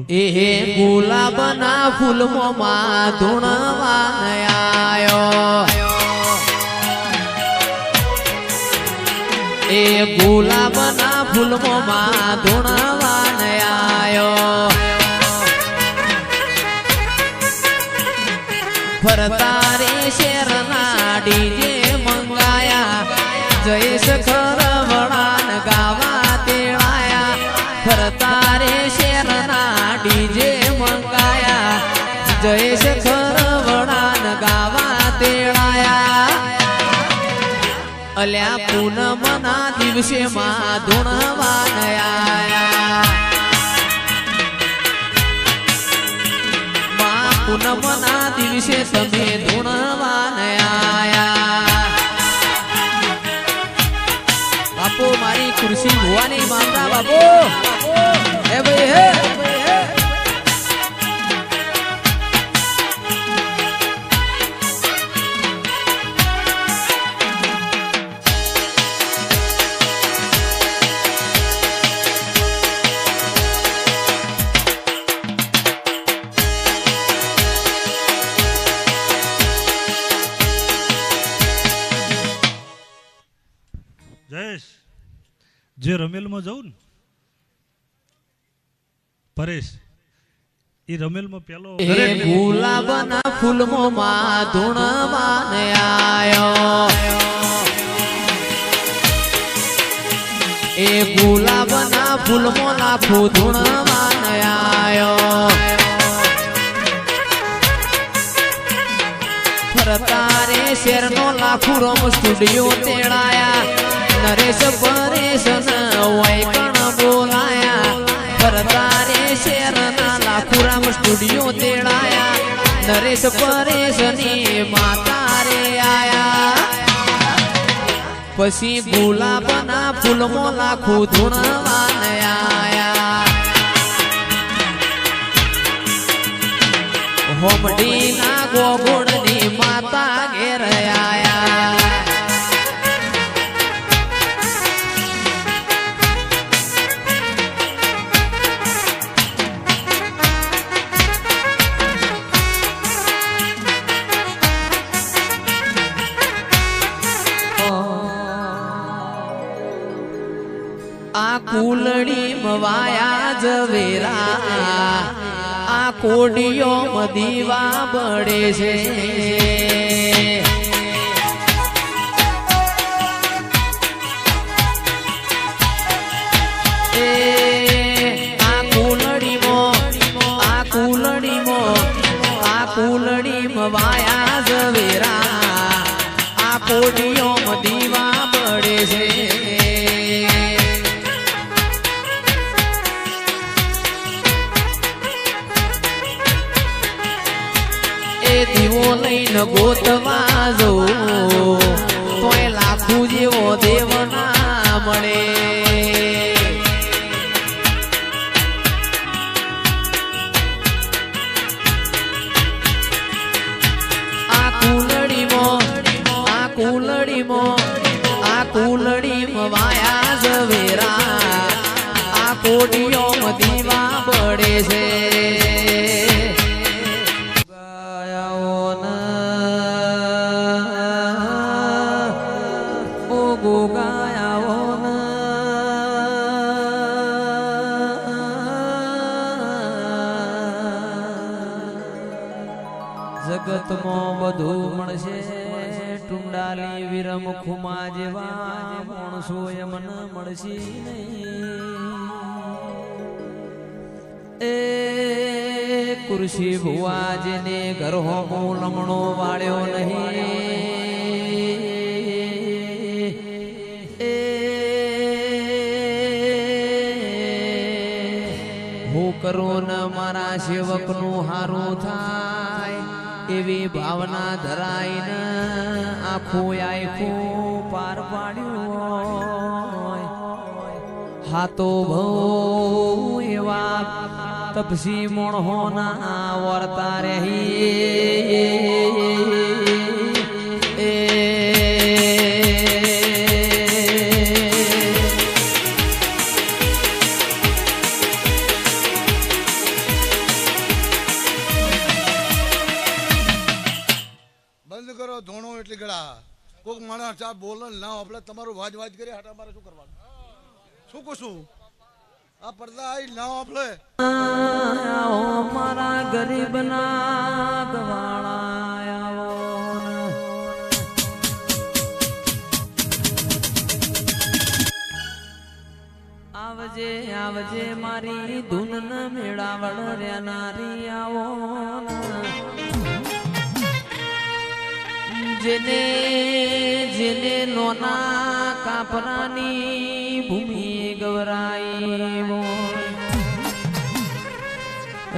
એ ગુલાબના ફૂલમાં ધૂણવાન આયો, એ ગુલાબના ફૂલમાં ધૂણવાન આયો, ફરતા રે શેરના ડીજે મંગાયા, જયેશ ખરવડાન ગાવા તેડાયા, ફરતા રે શેરના ડીજે મંગાયા, જયેશ ખરવડાન ગાવા તેડાયા, અલ્યા પૂનમના દિવસે માં ધૂણવાન આયા, માં પૂનમના દિવસે તમે ધૂણવાન આયા, બાપુ મારી ખુરશી ભુવાની માતા બાપુ હે ભાઈ હે જયેશ જે રમેલમાં જવું ને પરેશ એ રમેલમાં પેલો ગુલાબના ફૂલમાં ધૂણવાન આયો, એ ગુલાબના ફૂલમાં લાખો ધૂણવાન આયો, ફરતા રે શેરનો લાખો રમ સ્ટુડિયો તેડાયા, નરેશ પરેશ વૈકણ બોલાયા, ફરતા રે શેરના લાખુરામ સ્ટુડિયો તેડાયા, નરેશ પરેશ ની માતા રે આયા, પછી ગુલાબના ફૂલમાં લાખો ધૂણવાન આયા, હોમડી ના ગોગોળ ની માતા ઘેર આયા, આ કુલડી મવાયા જવેરા, આ કોડિયો મદીવા બળે છે, આ કુલડી મવાયા જવેરા, આ કોડિયો મદીવા બળે છે, દીવો લઈને ગોતવા જવું તોય લાખું જેવો દેવ ના મળે, આ કુલડીમાં વાયા જવેરા, આ કોડિયો મદીવા પડે છે, જગતમાં બધું મળશે, ટુંડાલી વિરમ ખુમા જેવા માણસો એમન મળશે નહીં, એ કુરશી ભુવા જેને ઘર હોમો લમણો વાળ્યો નહીં, એ હું કરું ન મારા સેવકનું હારું થાય એવી ભાવના ધરાઈને આખું પાર પાડ્યું, હાતો ભઉ એવા તપસી મોણહોના વર્તા રહી, એટલી ગળા કોક માણસ ચા બોલે ના આપણે તમારું વાજ વાજ કરી હાટા મારે શું કરવાનું શું કહું આ પડદા આવી ના આપણે મારા ગરીબ ના ગવાળા આવજે આવજે મારી ધૂન ન મેળાવળ રેનારી આવો જેને જેને નોના કાપરાની ભૂમિ ગવરાઈ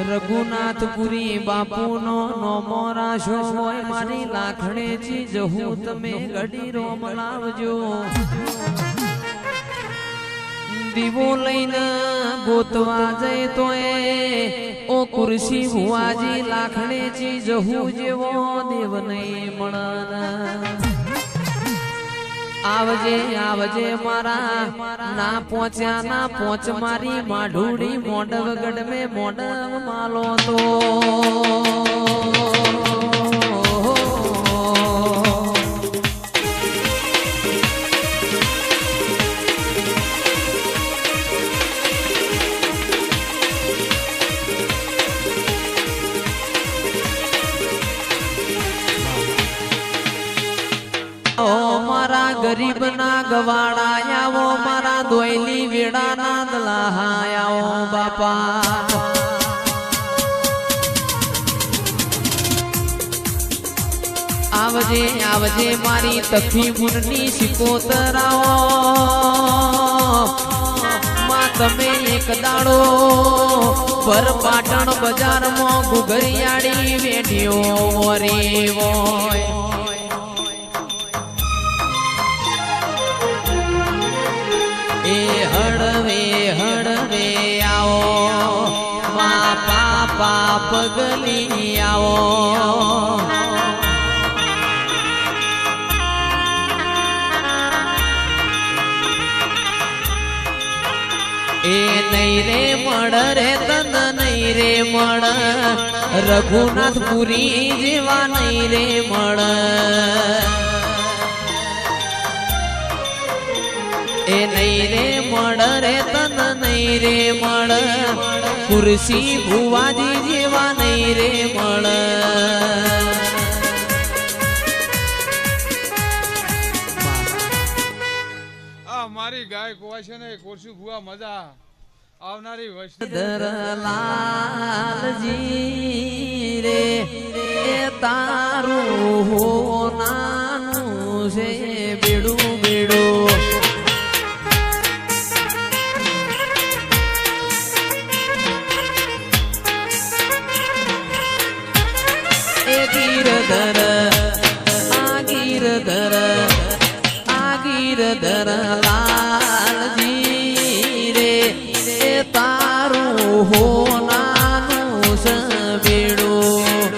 રઘુનાથપુરી બાપુનો નોમો રાશો હોય મારી લાખણેજી જહું તમે ગડી રોમ લાવજો દીવો લઈને ગોતવા જઈ તો ઓ કુરશી ભુવાજી લાખણેજી જહું જેવો દેવ નહીં મળન આવજે આવજે મારા ના પહોંચ્યા ના પહોંચ મારી માઢુડી મોડવગઢ મેં મોડવ માલો તો મારા ગરીબ ના ગવાડા આવો મારા દોયલી વેડા ના દલાહાયાઓ બાપા આવજે આવજે મારી તફી મુનની સિકોતરાઓ માં તમે એક દાડો પર પાટણ બજારમાં ગુગરિયાળી વેઢ્યો વરી હોય હળવે હળવે આવો મા પાપા પગલી આવો એ નહીં રે મળ રે તન નહીં રે મળ રઘુનાથપુરી જેવા નહીં રે મળ એ નહીં રે મળ રે તન નહીં રે મળ કુરશી ભુવાજી જેવા નહીં રે મળ આ મારી ગાય કોવા છે ને કુરશી ભુવા મજા આવનારી લાલજી રે એ તારું હો નાનું છે બેડું બેડું ગીરધર આગીરધર લાલજી રે એ તારું હો નાનું સબેડું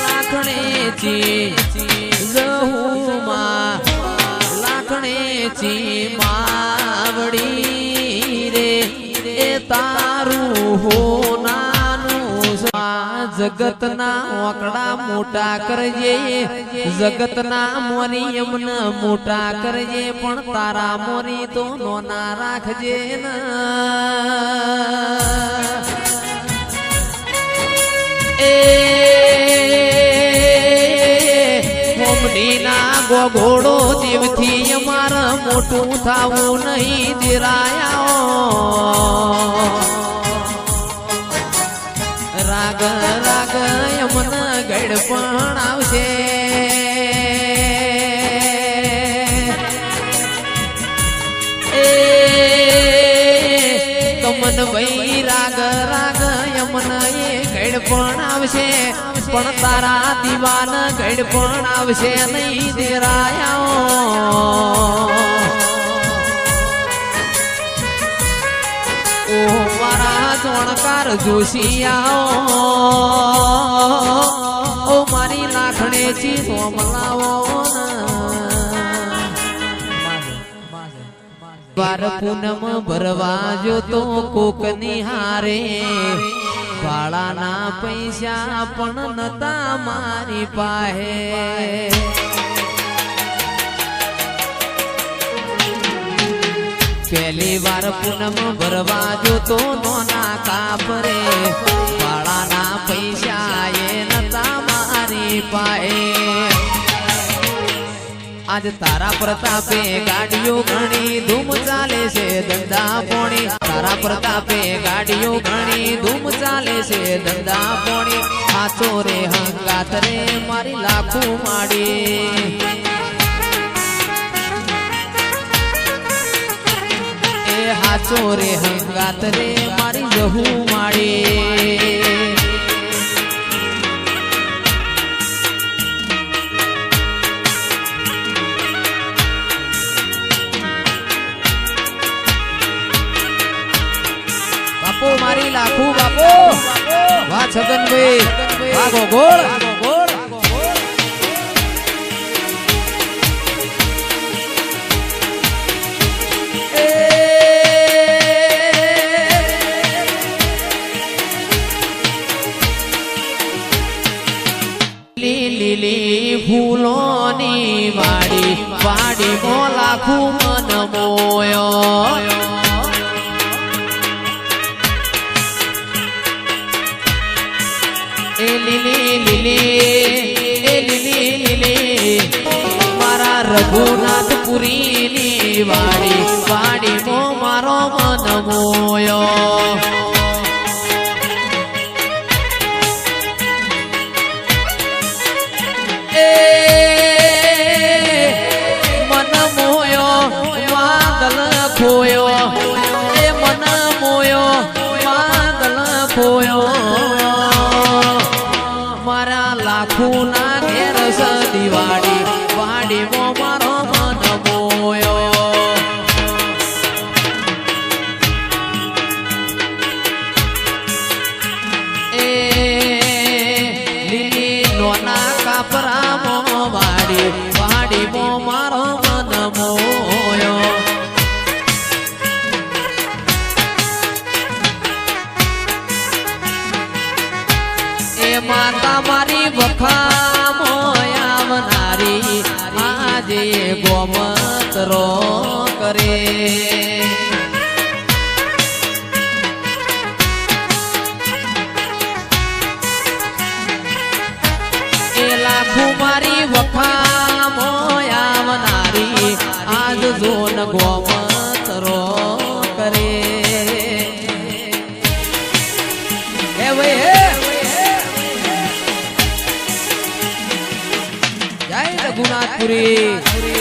લાખણેજી જહુમાં લાખણેજી માવડી રે એ તારું હો નાનું જગતના ઓકડા મોટા કરજે જગતના મોરી એમને મોટા કરજે પણ તારા મોરી તો નોના રાખજે ને હોમડીના ગોઘોડો દેવથી અમારા મોટું થાવું નહીં દેરાયા રાગ રાગ યમન ગઢ પણ આવશે કમન ભાઈ રાગ રાગ યમન એ ગઢ પણ આવશે પણ તારા દીવાન ગઢ પણ આવશે નહીં દેરાયા ઓ મારા જોણકાર જોશિયા ઓ મારી લાખણેજી સોમલાવો વાર પૂનમ ભરવા જો તો કોક નિહારે ભાડાના પૈસા પણ નતા મારી પાસે પહેલી વાર પૂનમ ભરવા જો તો નોના કાપરે ભાડાના પૈસા એ નતા મારી પાસે આજ તારા પ્રતાપે ગાડીઓ ઘણી ધૂમ ચાલે છે ધંધા પોણી તારા પ્રતાપે ગાડીઓ ઘણી ધૂમ ચાલે છે ધંધા પોણી હાચો રે હંગાત રે મારી લાખું માડી એ હાચો રે હંગાત રે મારી જહુ માડી બાપો મારી લાખું બાપો વાહ છગનભાઈ વાહ ગોળ લીલી ફૂલોની વાડી વાડી મો લાખું મન મોયો મારા રઘુનાથપુરી ની વાડી વાડી મો મારો મન મોયો મન મોયો વાદળ ખોયો એ મન મોયો વાદળ ખોયો મારા લાખું ના ઘેર સદી વાડી વાડી મો મારો મન મોયો એ લીલી નોના કાપરા મો વાડી વાડી મો મારો મન મોયો એ માતા મારી વખા આવનારી આજે ગોમતરો કરે એ લાખું મારી વખા આવનારી આજ જોન ગોમતરો કરે હે ભાઈ હે જય રઘુનાથપુરી